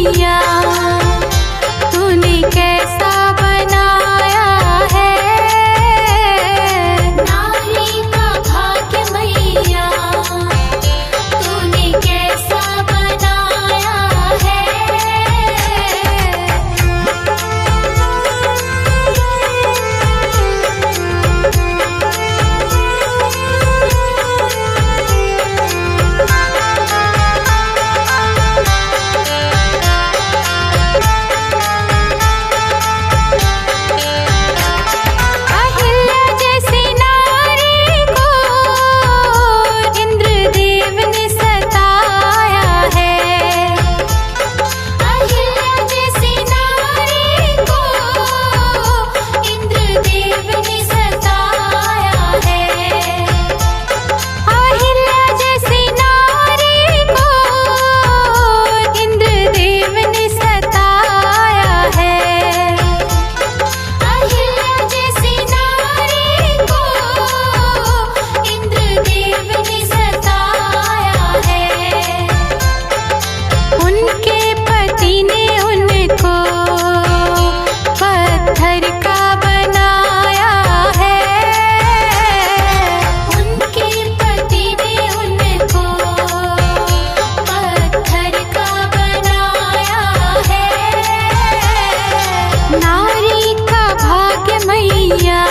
मैया, तूने कैसा बनाया है नारी का भाग्य मैया, तूने कैसा बनाया है। अहिल्या जैसी नारी को इंद्रदेव ने सताया है, अहिल्या जैसी नारी को इंद्रदेव ने सताया है, अहिल्या जैसी नारी को इंद्रदेव ने सताया है, अहिल्या जैसी नारी को इंद्रदेव ने सताया है। उनके पति ने उनको पत्थर का बनाया है, उनके पति ने उनको पत्थर का बनाया है। नारी का भाग्य मैया,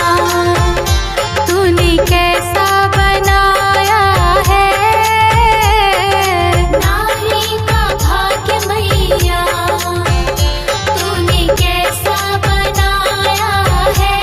तूने कैसा बनाया है नारी का भाग्य मैया, तूने कैसा बनाया है।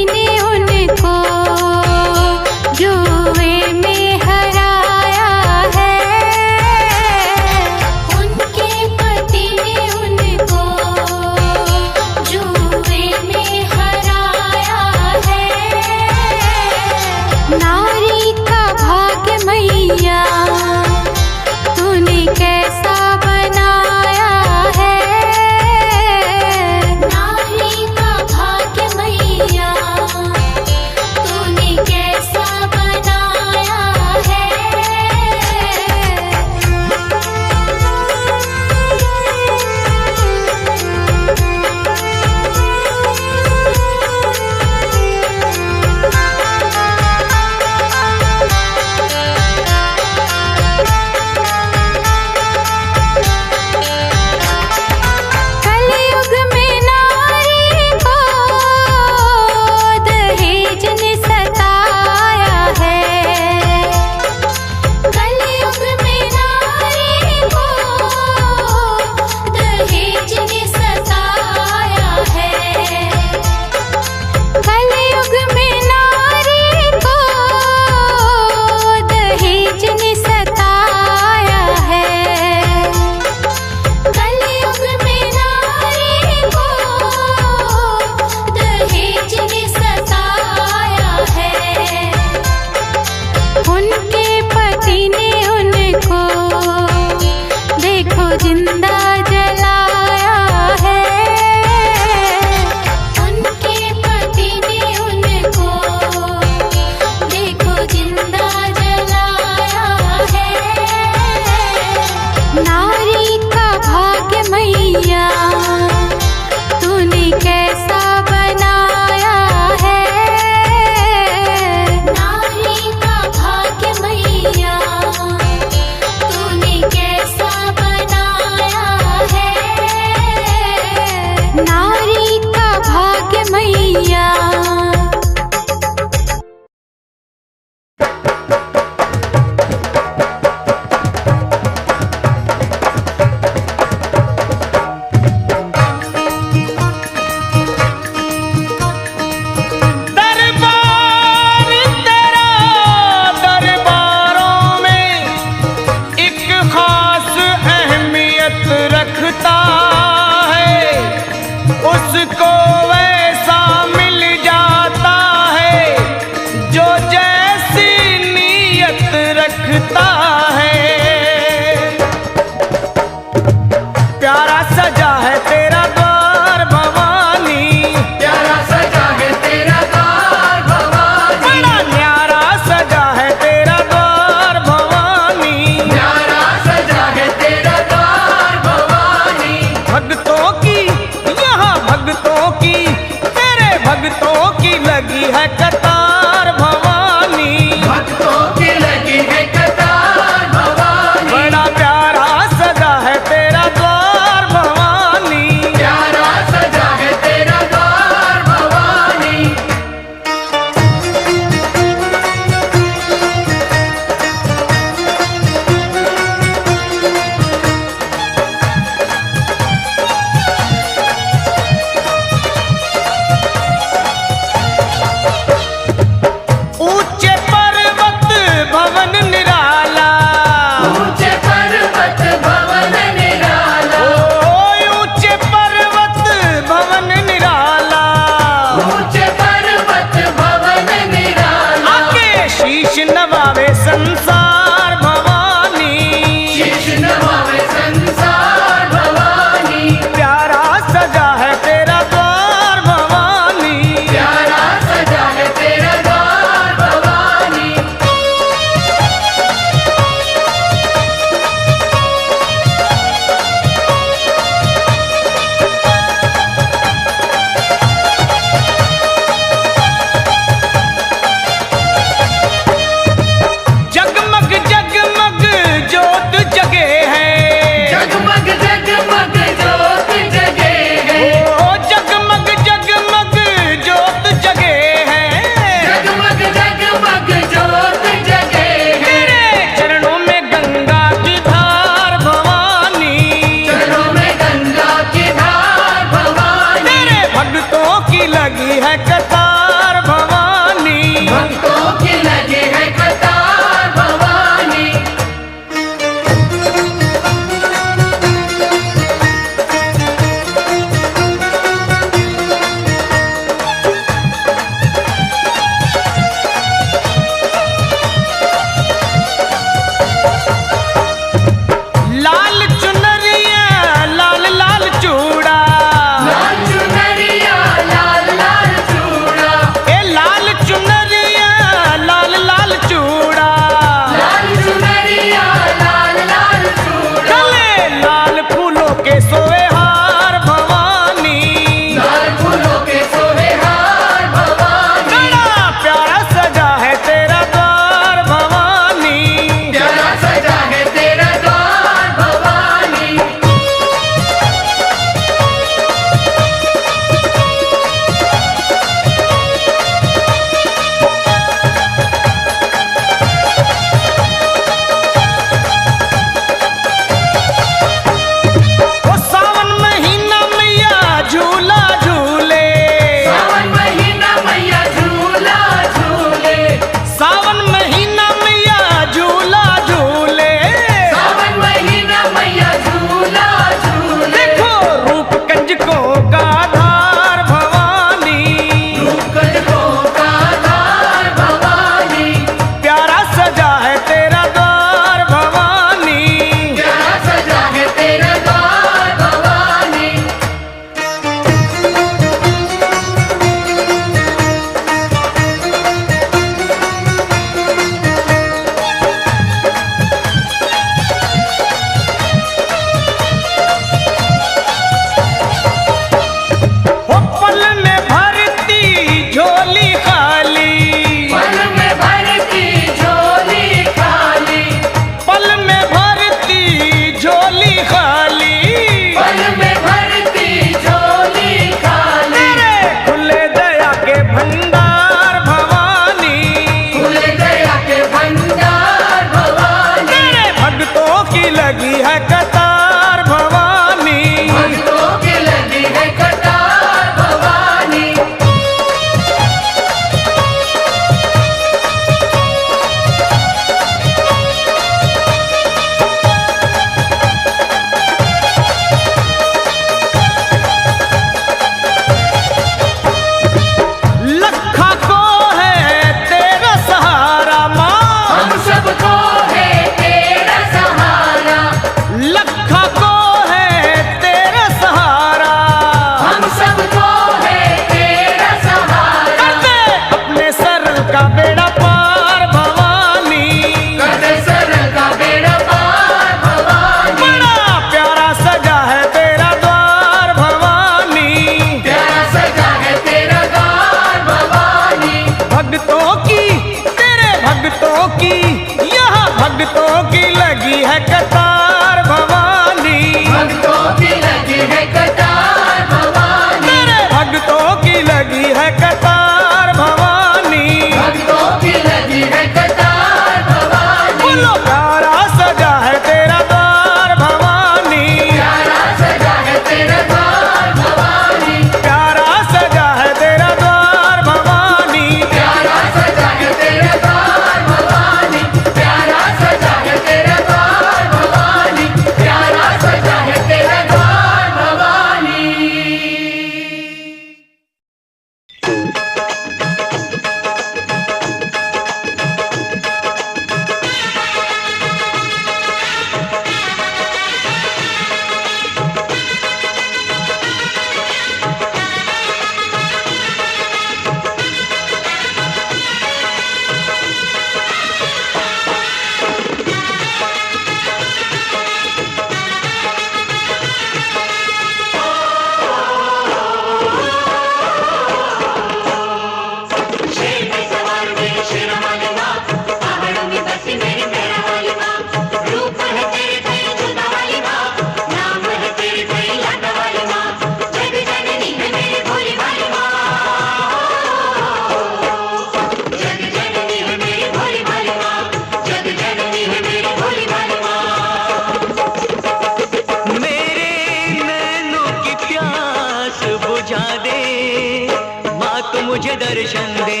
मुझे दर्शन दे,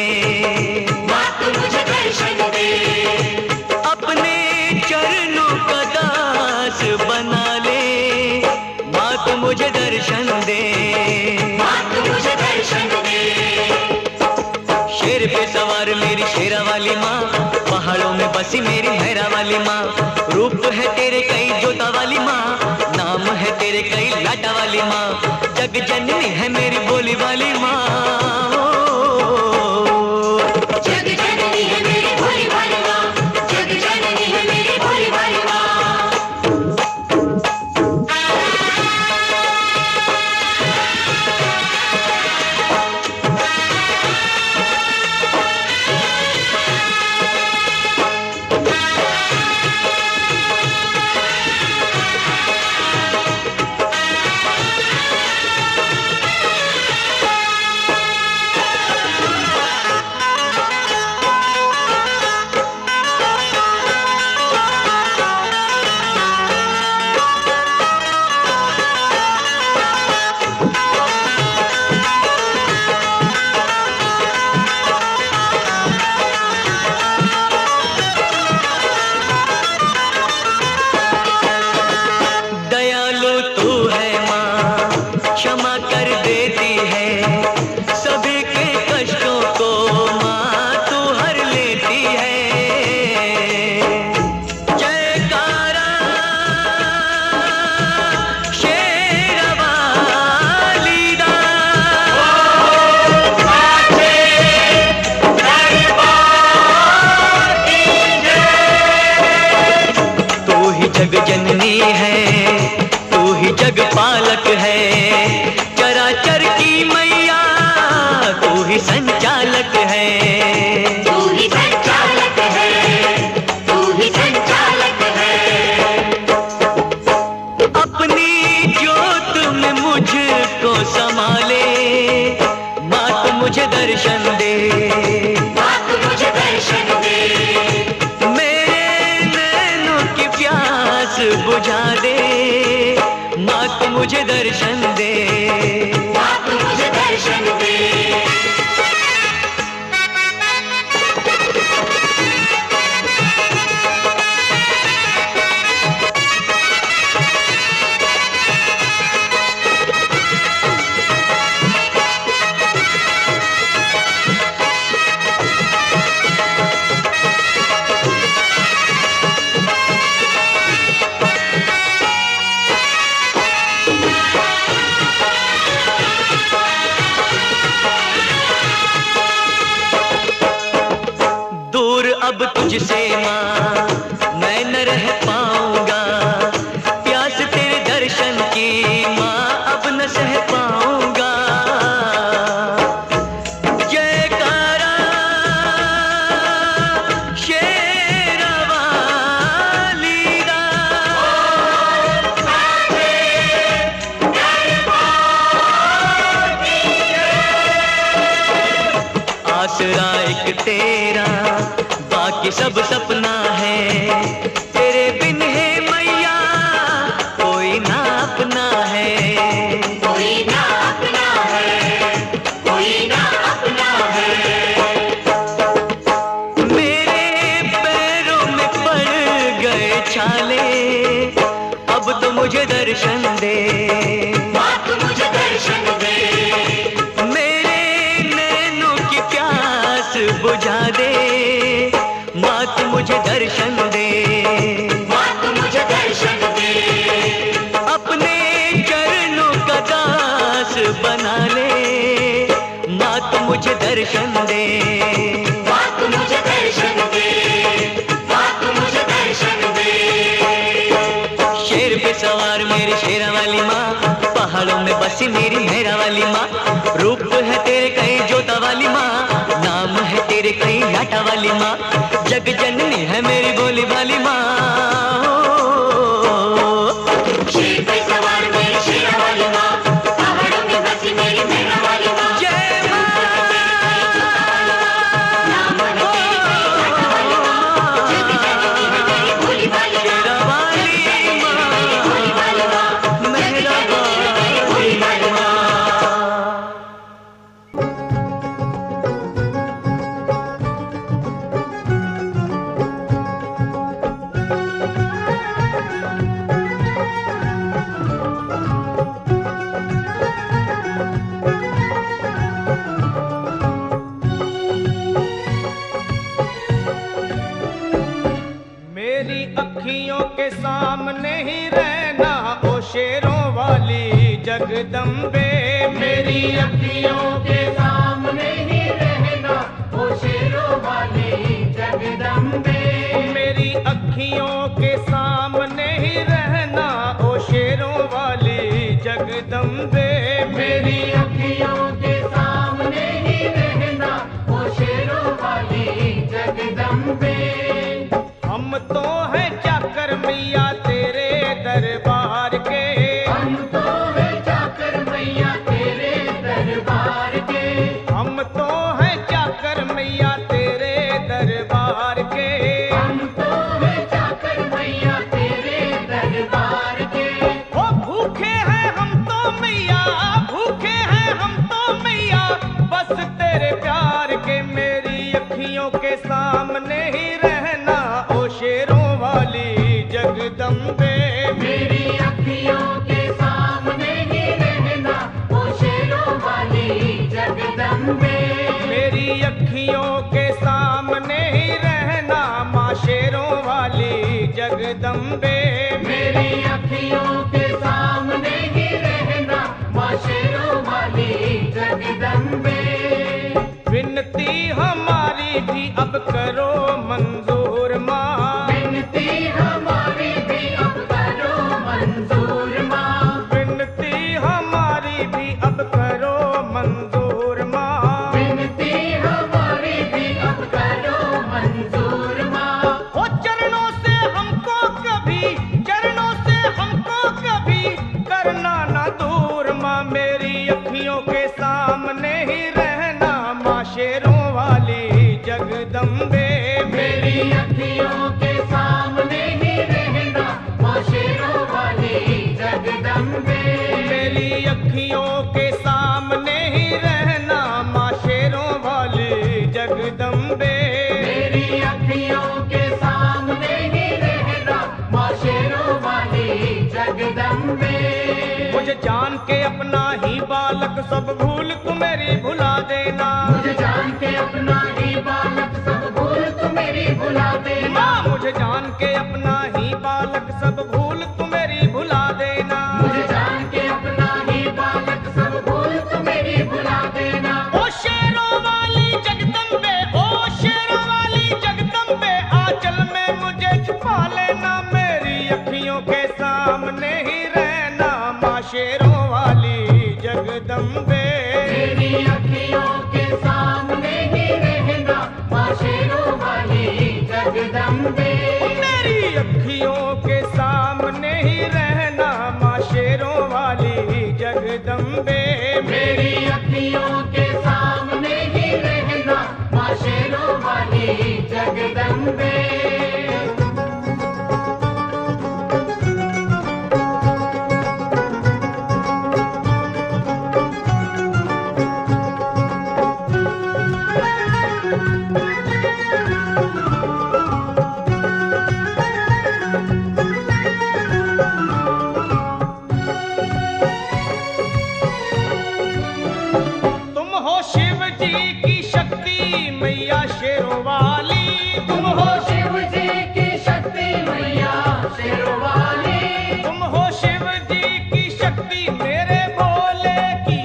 माँ तू मुझे दर्शन दे। अपने चरणों का दास बना ले, माँ तू मुझे दर्शन दे, माँ तू मुझे दर्शन दे। शेर पे सवार मेरी शेरा वाली माँ, पहाड़ों में बसी मेरी मेहरा वाली माँ। रूप है तेरे कई जोता वाली माँ, नाम है तेरे कई लाटा वाली माँ। जग जननी है मेरी बोली वाली माँ। जग जननी है मेरी भोली भाली माँ, जग जननी है मेरी भोली भाली माँ। जग जननी है, तू ही जग पालक है, चराचर की मैया तू ही संचालक है। तू ही संचालक है, तू ही संचालक है। अपनी जोत में मुझको संभाले, माँ तू मुझे दर्शन दे, माँ तू मुझे दर्शन दे। बुझा दे, माँ तू मुझे दर्शन दे, माँ तू मुझे दर्शन दे। अब तुझसे माँ मैं न रह पाऊंगा, प्यास तेरे दर्शन की माँ अब न सह पाऊंगा। जयकारा शेरा वाली दा, आसरा एक तेरा बाकी सब सपना है, तेरे बिन है मैया कोई ना अपना है, कोई ना अपना है, कोई ना अपना है। मेरे पैरों में पड़ गए छाले, अब तो मुझे दर्शन दे, माँ तू मुझे दर्शन दे। मेरे नैनों की प्यास बुझा दे, माँ तू मुझे दर्शन दे, माँ तू मुझे दर्शन दे। अपने चरणों का दास बना ले, माँ तू मुझे दर्शन दे, माँ तू मुझे दर्शन दे, माँ तू मुझे दर्शन दे। शेर पे सवार मेरी शेरा वाली माँ, पहाड़ों में बसी मेरी मेहरा वाली माँ। रूप है तेरे कई जोता वाली माँ, नाम है तेरे कई लाटा वाली माँ। जग जननी है मेरी बोली वाली माँ। शेर पे सवार मेरी शेरा वाली माँ, पहाड़ों में बसी मेरी मेहरा वाली माँ। जय माँ, नाम है तेरी कई लाटा वाली माँ, जग जननी है मेरी भोली भाली माँ। शेरा वाली माँ, भोली भाली माँ, मेहरा वाली माँ। जगदम्बे मेरी अखियों के सामने ही रहना ओ शेरों वाली जगदम्बे। मेरी अखियों के सामने ही रहना ओ शेरों वाली जगदम्बे मेरी अखियों के सामने ही रहना ओ शेरों वाली जगदम्बे। हम तो हैं चाकर मैया तेरे दरबार के, हम तो है जाकर मैया तेरे दरबार के। हम तो हैं चाकर मैया तेरे दरबार के। हम तो है जाकर मैया तेरे दरबार के। ओ भूखे हैं हम तो मैया, भूखे हैं हम तो मैया, बस तेरे प्यार के। मेरी अखियों के सामने ही रहना ओ शेरों वाली जगदम्बे। मेरी अखियों के सामने ही रहना ओ शेरों वाली जगदम्बे। मेरी अखियों के सामने ही रहना माँ शेरों वाली जगदम्बे। मेरी अखियों के सामने ही रहना माँ शेरों वाली जगदम्बे। विनती हमारी भी अब करो मंजूर माँ, विनती हमारी भी अब करो मंजूर माँ। विनती हमारी भी अब करो मंजूर माँ। विनती हमारी भी अब करो मंजूर माँ। ओ चरणों से हमको कभी, चरणों से हमको कभी करना ना दूर माँ। मेरी अखियों के सामने ही रहना माँ शेरों वाली जगदम्बे। मेरी अखियों के सामने ही रहना माँ शेरों वाली जगदम्बे। मेरी अखियों के सामने ही रहना माँ शेरों वाली जगदम्बे। मेरी अखियों के सामने ही रहना माँ शेरों वाली जगदम्बे। मुझे जान के अपना ही बालक सब भूल तू मेरी भुला देना। मुझे जान के अपना ही बालक सब भूल तू मेरी भुला देना। माँ मुझे जान के अपना ही बालक सब भूल तू मेरी भुला देना। मुझे जान के अपना ही बालक सब भूल तू मेरी भुला देना। ओ शेरों वाली जगदम्बे, ओ शेरों वाली जगदम्बे, आंचल में मुझे छुपा लेना। मेरी अखियों के सामने ही रहना माँ शेरों वाली जगदम्बे। मेरी अखियों के सामने ही रहना माँ शेरों वाली जगदम्बे। मेरी अखियों के सामने ही रहना माँ शेरों वाली जगदम्बे। मेरी अखियों के सामने ही रहना माँ शेरों वाली जगदम्बे। तुम हो शिव जी की शक्ति मैया शेरों वाली। तुम हो शिव जी की शक्ति मैया शेरों वाली। तुम हो शिव जी की शक्ति मेरे भोले की,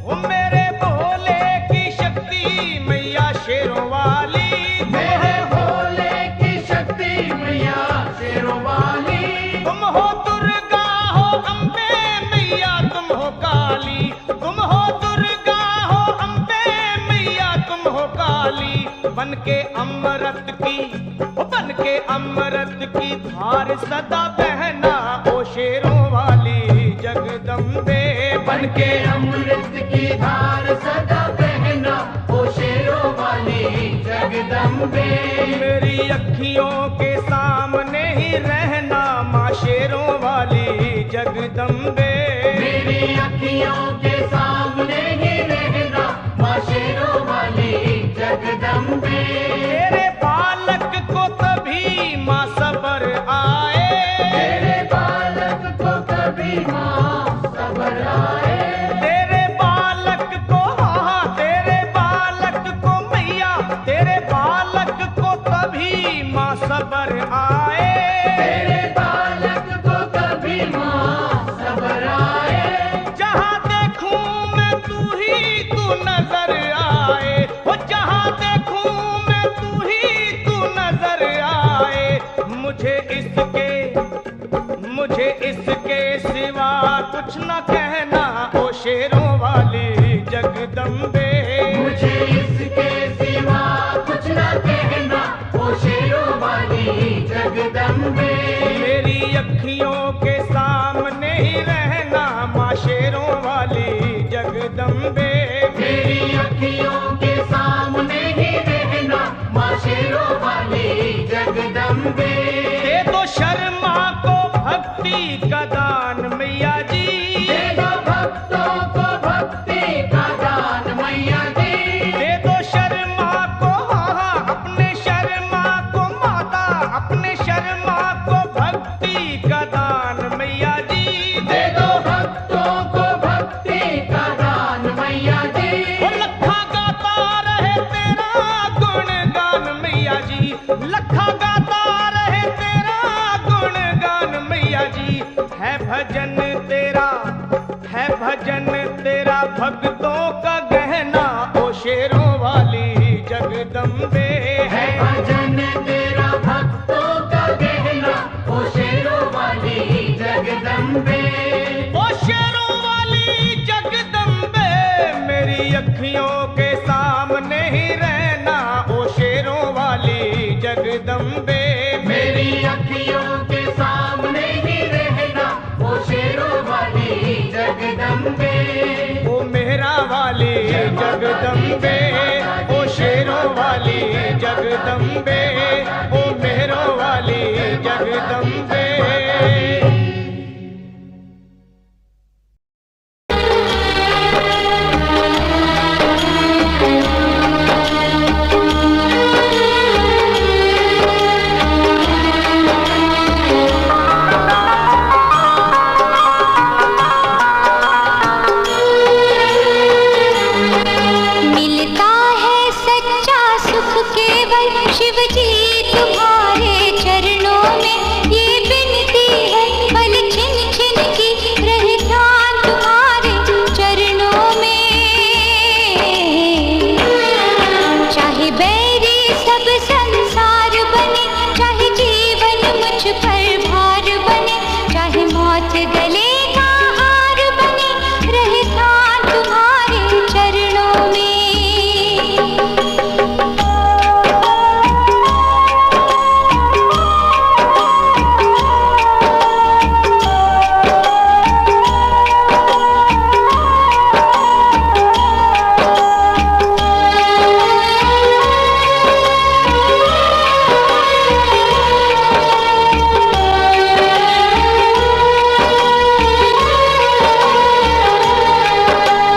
ओ मेरे भोले की शक्ति मैया शेरों वाली। मेरे भोले की शक्ति मैया शेरों वाली। तुम हो दुर्गा हो अम्बे मैया तुम हो काली। तुम हो दुर्गा हो अम्बे मैया तुम हो काली। बन के अमृत की, बन के अमृत की धार सदा बहना ओ शेरों वाली जगदम्बे। बन के अमृत की धार सदा बहना ओ शेरों वाली जगदम्बे। मेरी अखियों के सामने ही रहना माँ शेरों वाली जगदम्बे। मेरी अखियों के सामने ही रहना माँ शेरों वाली जगदम्बे। तेरे बालक को तभी माँ सबर आए। तेरे बालक को कभी माँ सबर आए। तेरे बालक को, हाँ तेरे बालक को मैया, तेरे बालक को तभी माँ सबर आए। तेरे बालक को कभी माँ सबर आए। जहाँ शेरों वाली जगदम्बे। मुझे इसके सिवा कुछ न कहना, ओ शेरों वाली जगदम्बे। मेरी अखियों के सामने ही रहना माँ शेरों वाली जगदम्बे। मेरी अखियों के सामने ही रहना माँ शेरों वाली जगदम्बे। दे दो शर्मा को भक्ति का दान मैया जी। दे दो भक्तों को भक्ति का दान मैया जी। दे दो शर्मा को, हाँ, अपने शर्मा को माता, अपने शर्मा को भक्ति का दान मैया जी। दे दो भक्तों को भक्ति का दान मैया जी। वो लखा गाता रहे तेरा गुणगान मैया जी, लखा गाता रहे तेरा गुणगान मैया जी। है भजन तेरा, है भजन तेरा भक्तों का गहना ओ शेरों वाली जगदम्बे। है भजन तेरा भक्तों का गहना, ओ शेरों वाली जगदम्बे। ओ शेरों वाली जगदम्बे, मेरी अखियों के सामने ही रहना ओ शेरों वाली जगदम्बे। मेरी अखियों के सामने ही रहना, ओ शेरों वाली जगदम्बे। ओ मेहरा वाली जगदम्बे, ओ शेरों वाली जगदम्बे, ओ मेहरों वाली जगदम्बे। मिलता है सच्चा सुख केवल शिव जी तुम्हारे चरणों में। ये विनती है पल छिन छिन की रहे ध्यान तुम्हारे चरणों में। चाहे बैरी सब संसार बने, चाहे जीवन मुझ पर भार बने, चाहे मौत गले का हार बने, रहे ध्यान तुम्हारे चरणों में।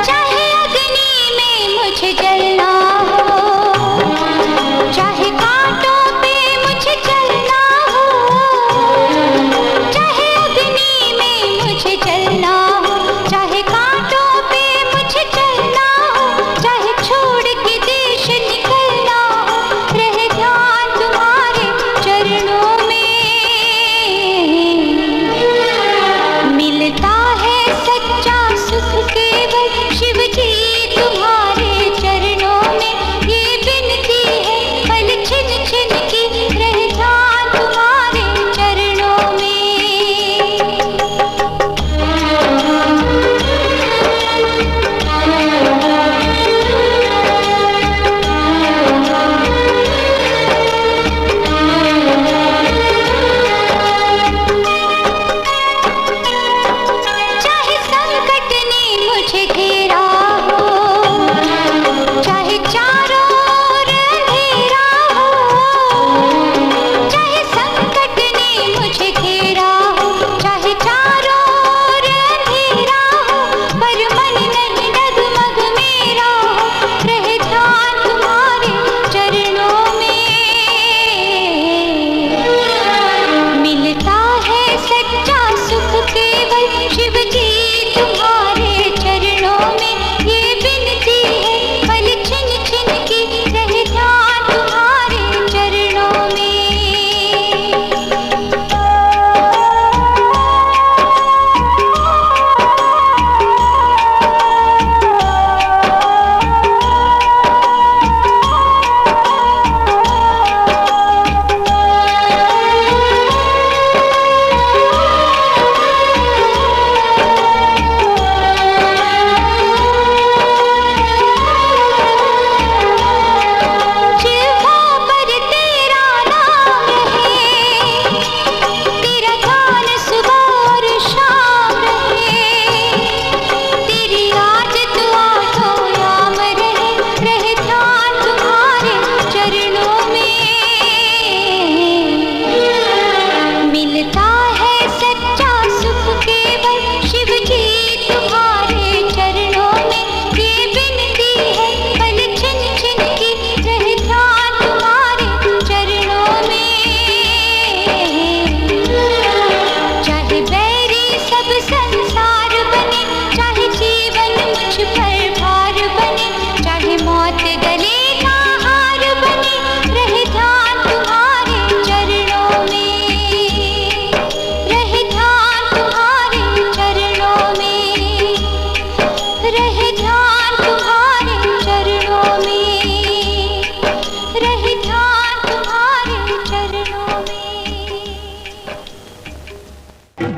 चाहे अग्नि में मुझे जलना हो, चाहे कांटों पे मुझे चलना हो। चाहे अग्नि में मुझे जलना हो, चाहे कांटों पे मुझे चलना हो, चाहे छोड़ के देश निकलना हो, रहे ध्यान तुम्हारे चरणों में। मिलता है सच्चा सुख केवल शिव जी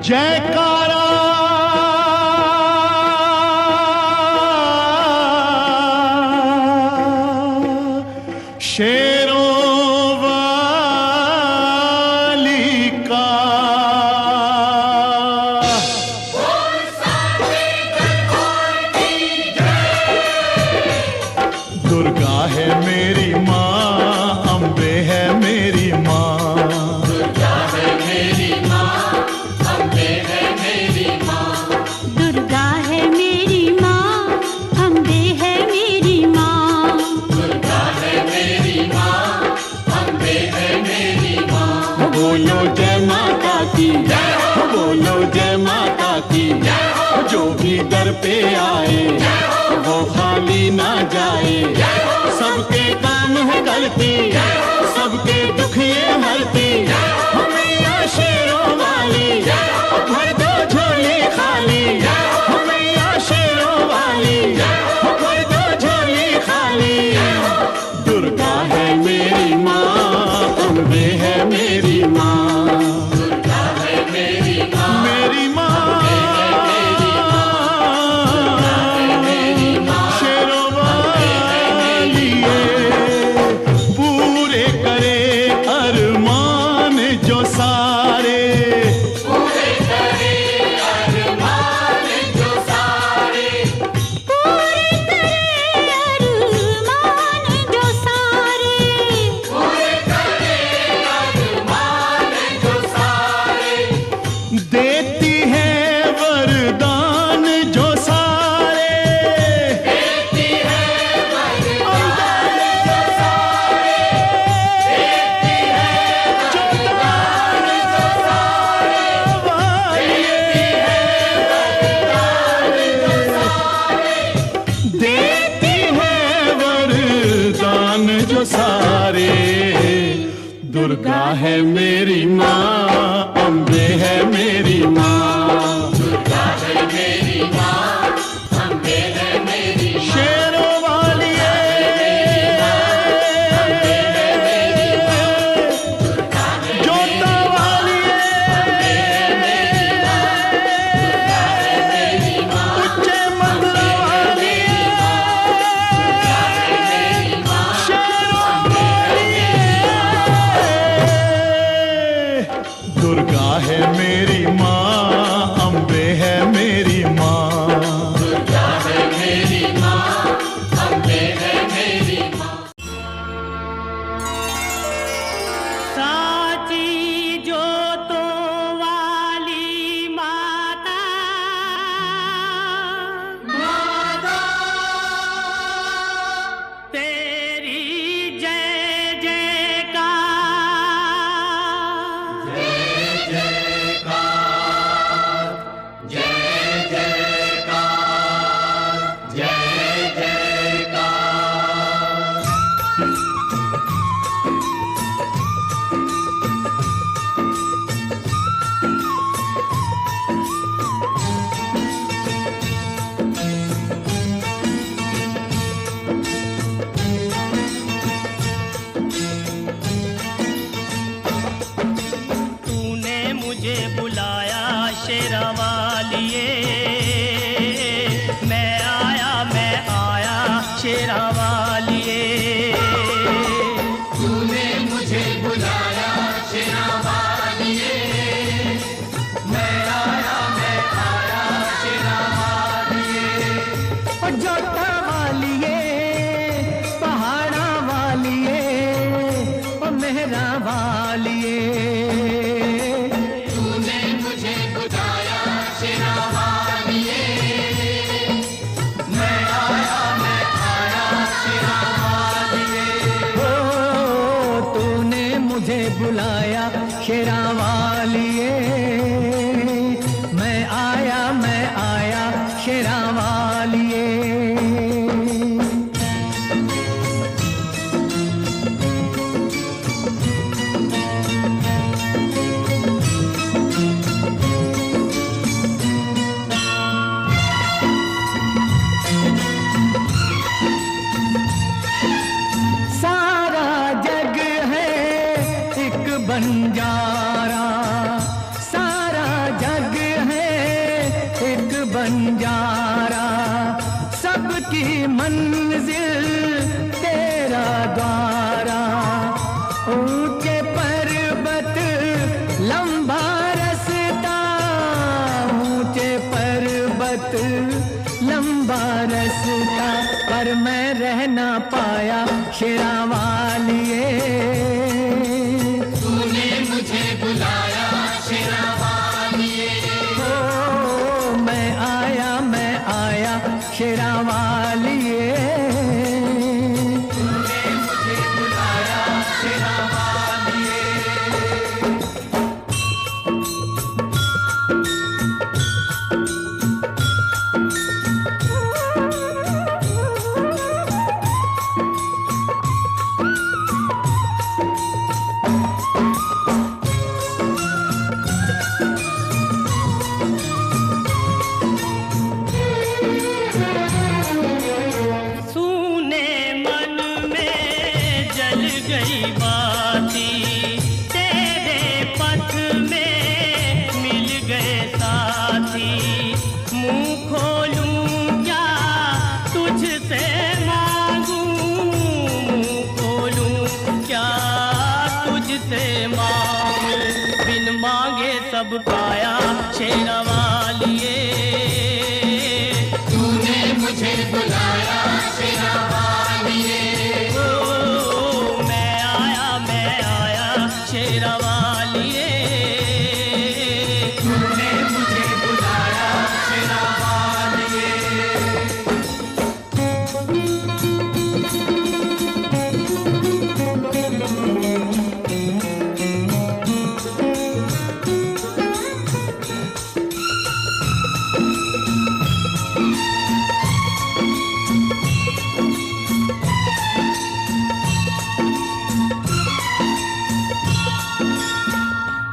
जयकारा शेरों वाली का। दुर्गा है मेरी माँ, अम्बे है मेरी माँ। दुर्गा है मेरी माँ, अम्बे है मेरी माँ। दुर्गा है मेरी माँ, अम्बे है मेरी माँ। दुर्गा है मेरी माँ, अम्बे है मेरी माँ। बोलो जय माता की, बोलो जय माता की। जो भी दर पे आए वो खाली ना जाए। सबके काम है करती, सबके दुख ये हरती। मैया शेरों वाली भर दो झोली खाली। मैया शेरों वाली भर दो झोली खाली। दुर्गा है मेरी माँ, अम्बे है मेरी माँ। दुर्गा है मेरी माँ, मेरी माँ शेरों वाली है। पूरे करे अरमान जो सारे। पूरे करे अरमान जो सारे। पूरे करे अरमान जो सारे। पूरे करे अरमान जो सारे। देती है वरदान जो सारे। देती है वरदान जो सारे। देती है वरदान जो सारे। देती है वरदान जो सारे। दुर्गा है मेरी माँ, अम्बे है मेरी माँ। दुर्गा है मेरी माँ, अम्बे है मेरी माँ। शेरों वाली है, जोता वाली है, उच्चे मंगला वाली है। शेरों वाली है। दुर्गा है मेरी माँ, अम्बे है मेरी माँ। दुर्गा है मेरी माँ, अम्बे है मेरी माँ। साची जोतों वाली माता, तेरी जय जयकार। जय जयकार, जय जयकार, जय जयकार। तूने मुझे बुलाया शेरा वालिए, मैं आया शेरा वालिए। तूने मुझे बुलाया शेरा वालिए, मैं आया शेरा वालिए। जोता वालिए, पहाड़ा वालिए, मेहरा वालिए। तूने मुझे बुलाया शेरा वालिए, मैं आया शेरा वालिए। ओ, तूने मुझे बुलाया शेरा वालिए, मैं आया शेरा वालिए। सारा जग है एक बंजारा, सबकी मंजिल तेरा द्वारा, ऊंचे पर्वत लंबा रास्ता, ऊंचे पर्वत लंबा रास्ता, पर मैं रह ना पाया शेरा वालिए। तूने मुझे बुलाया शेरा वालिए, ओ मैं आया शेरा वालिए। तूने मुझे बुलाया शेरा वालिए। सूने मन में जल गई बाती, तेरे पथ में मिल गए साथी। मुंह खोलूं क्या तुझसे मांगूं, मुंह खोलूं क्या तुझसे मांगूं। बिन मांगे सब पाया शेरा वालिए। तूने मुझे बुलाया शेरा वालिए, ओ मैं आया शेरा वालिए। तूने मुझे बुलाया शेरा वालिए।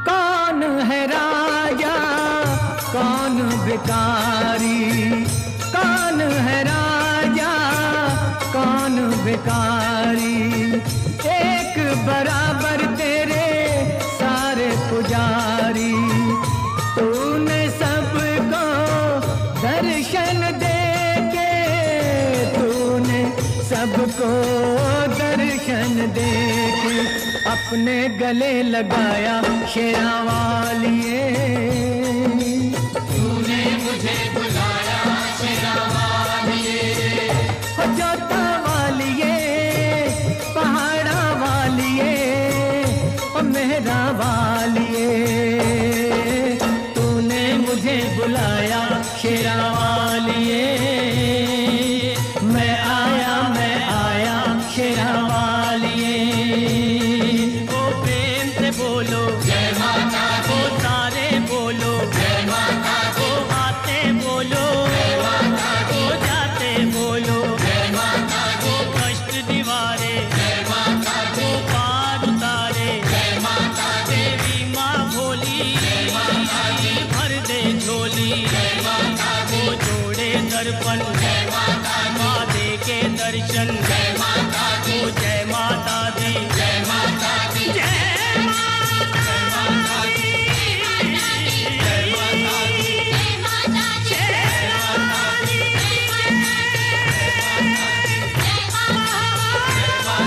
कौन है राजा कौन भिखारी, कौन है राजा कौन भिखारी। एक बराबर तेरे सारे पुजारी, तूने सबको दर्शन दे के, तूने सबको दर्शन दे के अपने गले लगाया शेरा वालिए। तूने मुझे बुलाया शेरा वालिए, हो जोता वालिए, पहाड़ा वालिए, ओ मेहरा वालिए। तूने मुझे बुलाया शेरा वालिए। मैं आया शेरा वालिए। ओ प्रेम से बोलो जय माता दी, ओ सारे बोलो जय माता दी, ओ आते बोलो जय माता दी, ओ जाते बोलो। जय माता दी, ओ कष्ट दीवारे जय माता दी, ओ पार उतारे। जय माता दी, देवी माँ भोली भर दे झोली। जय माता दी, ओ जोड़े दर्पण जय माता दी, माँ दे के दर्शन। जय माता दी, ओ जय माता दी, जय माता दी, जय माता दी, जय माता दी, जय माता दी,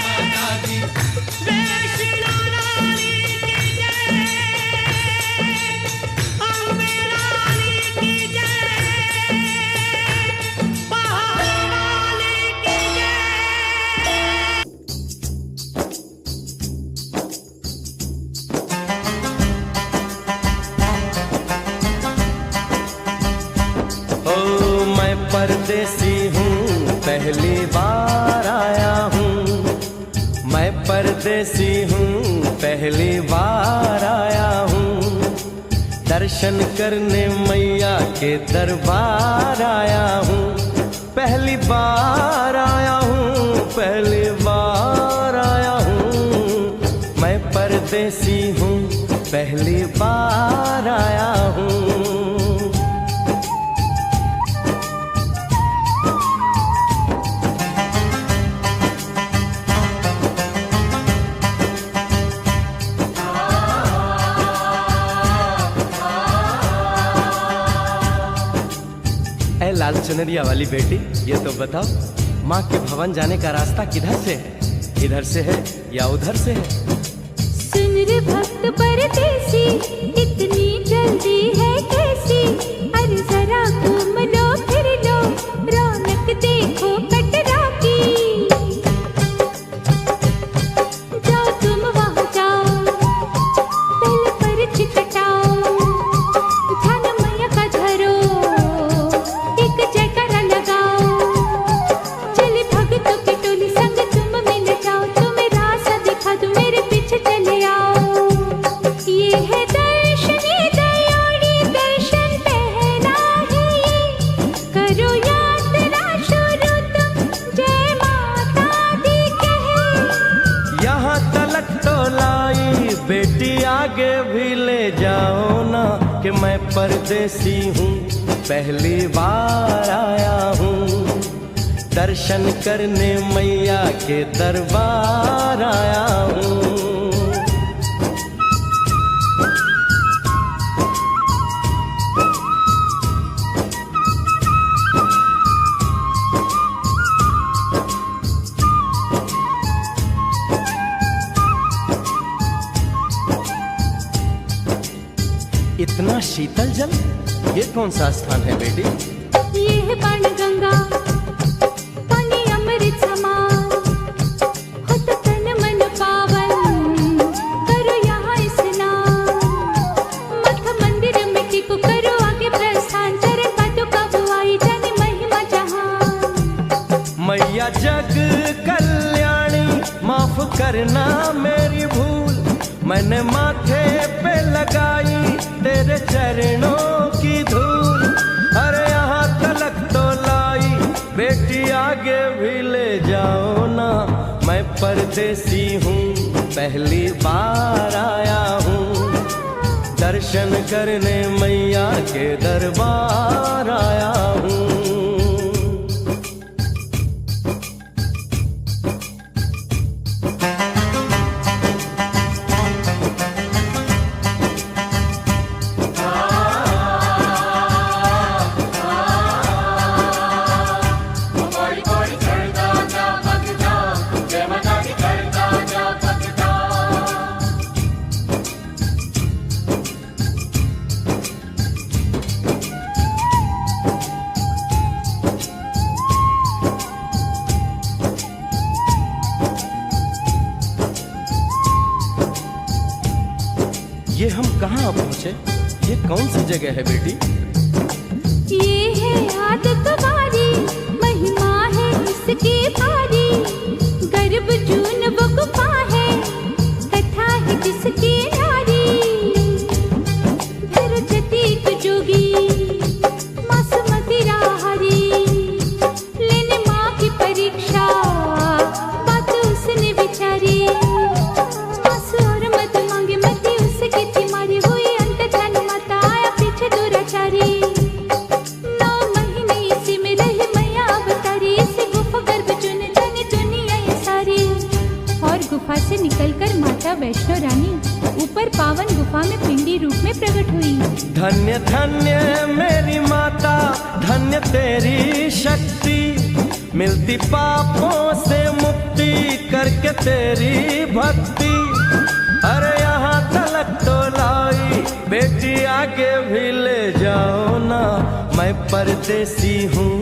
माता दी, वैष्णो रानी की जय, अम्बे रानी की जय, पहाड़ वाली की जय। ओ मैं परदेसी हूँ पहली बार आया हूँ, मैं परदेसी हूँ पहली बार आया हूँ। दर्शन करने मैया के दरबार आया हूँ, पहली बार आया हूँ, पहली बार आया हूँ। मैं परदेसी हूँ पहली बार आया हूँ। ऐ लाल चुनरिया वाली बेटी, ये तो बताओ माँ के भवन जाने का रास्ता किधर से है? इधर से है या उधर से है? सुन रे भक्त परदेसी, इतनी जल्दी है कैसी? अरे जरा घूम लो फिर लो, रौनक देखो कटरा की। जाओ तुम वहाँ जाओ, दिल पर चिकटाओ, ध्यान मैया का धरो, एक जयकारा लगाओ। चले भक्तों की टोली संग तुम मिल जाओ, तुम्हें रास्ता दिखा दूं, मेरे पीछे चले आओ। ये है दर्शनी दयोड़ी, दर्शन पहला है ये, करो यात्रा शुरू तुम, जय माता दी कहे। यहाँ तलक तो लाई बेटी, आगे भी ले जाओ ना, कि मैं परदेसी हूँ, पहली बार आया हूँ, दर्शन करने मैया के दरबार आया हूँ। इतना शीतल जल, ये कौन सा स्थान है बेटी? ये है बाणगंगा, पानी अमृत समान, होत तन मन पावन, करो यहाँ स्नान। मठ मंदिर में टिको, करो आगे प्रस्थान, चरण पादुका बुआई, जाने महिमा जहान। मैया जग कल्याणी, माफ करना मेरी भूल, मैंने माथे पे लगाई तेरे चरणों की धूल। अरे यहाँ तलक तो लाई बेटी, आगे भी ले जाओ ना, मैं परदेसी हूँ, पहली बार आया हूँ, दर्शन करने मैया के दरबार आया हूँ। ये हम कहाँ पहुँचे? ये कौन सी जगह है बेटी? ये है आदत वारी, महिमा है इसकी भारी, गर्भ जून वो गुफा है, कथा है जिसकी नारी। धर जतीक जोगी, मासुमती राहरी, लेने माँ की परीक्षा, बात उसने विचारी। मासु और मत मांगे, मती उसकी थी मारी, हुई अंत ध्यान माता, आया पीछे दुराचारी। 9 महीने इसी में रही मैया अवतारी, इसी गुफा गर्भ चुन जानी दुनिया ये सारी। और गुफा से निकलकर माता वैष्णो रानी ऊपर पावन गुफा में पिंडी रूप में प्रकट हुई। धन्य धन्य मेरी माता, धन्य तेरी शक्ति, मिलती पापों से मुक्ति करके तेरी भक्ति। अरे यहाँ तलक तो लाई बेटी, आगे भी ले जाओ ना, मैं परदेसी हूँ,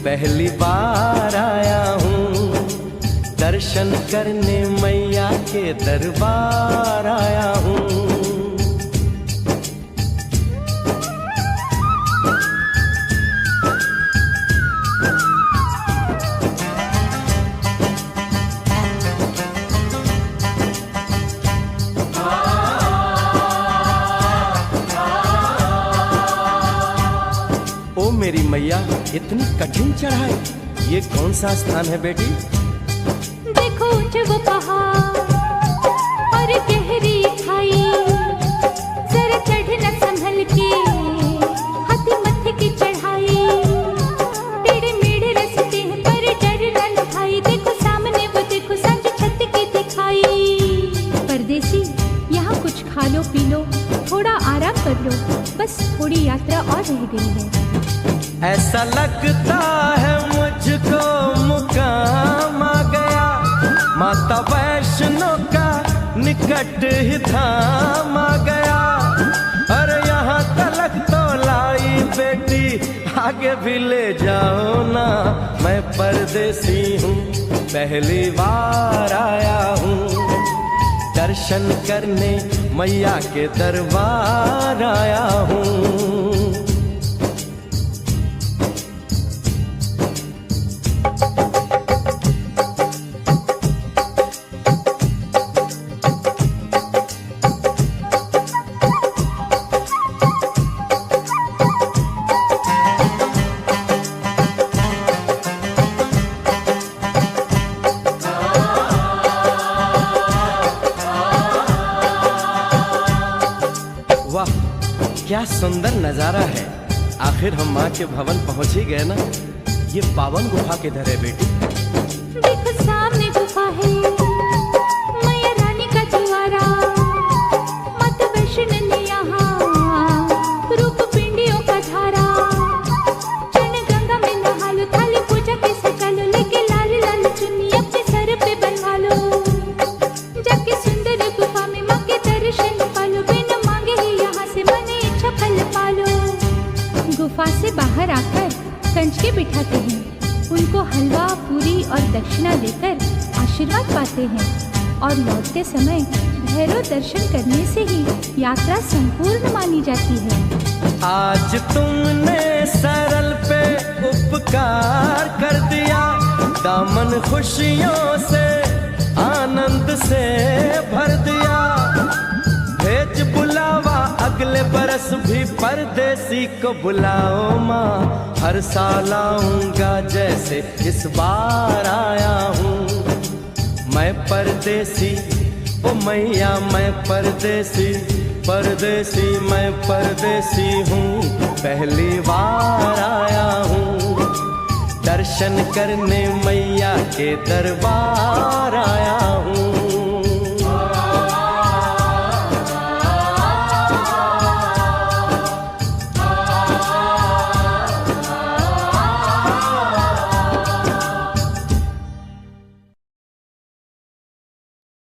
पहली बार आया हूँ, दर्शन करने मैया के दरबार आया हूँ। ओ मेरी मैया, इतनी कठिन चढ़ाई, ये कौन सा स्थान है बेटी? देखो ऊंचे वो पहाड़ और गहरी खाई, जरा चढ़ना संभल के, हाथी मत्थे की चढ़ाई। टेढ़े मेढ़े रास्ते हैं पर डर न लो भाई, देखो सामने वो देखो सांझ छत की दिखाई। परदेसी यहाँ कुछ खा लो पी लो, थोड़ा आराम कर लो, बस थोड़ी यात्रा और रह गई है। ऐसा लगता है मुझको मुकाम आ गया, माता वैष्णो का निकट ही धाम आ गया। अरे यहाँ तलक तो लाई बेटी, आगे भी ले जाओ ना, मैं परदेसी हूँ, पहली बार आया हूँ। दर्शन करने मैया के दरबार आया हूँ। वाह क्या सुंदर नजारा है। आखिर हम माँ के भवन पहुंच ही गए ना। ये पावन गुफा किधर है बेटी? देखो सामने गुफा है, मैया रानी का द्वारा। माता वैष्णो ने यहाँ रूप पिंडियों का धारा। चरण गंगा में नहा लो, थाली पूजा के सजा लो, लेके लाल लाल चुन्नी अपने सर पे बनवा लो। जाके सुंदर गुफा में माँ के दर्शन पालो, बिना मांगे ही यहाँ से मन इच्छा फल पालो। गुफा से बाहर आकर कंचके बिठाते हैं, उनको हलवा पूरी और दक्षिणा देकर आशीर्वाद पाते हैं और लौटते समय भैरव दर्शन करने से ही यात्रा संपूर्ण मानी जाती है। आज तुमने सरल पे उपकार कर दिया, दामन खुशियों से आनंद से भर दिया। भेज बुलावा अगले बरस भी परदेसी को बुलाओ माँ, हर साल आऊंगा जैसे इस बार आया हूँ। मैं परदेसी ओ मैया, मैं परदेसी, परदेसी मैं परदेसी हूँ, पहली बार आया हूँ। दर्शन करने मैया के दरबार आया हूँ।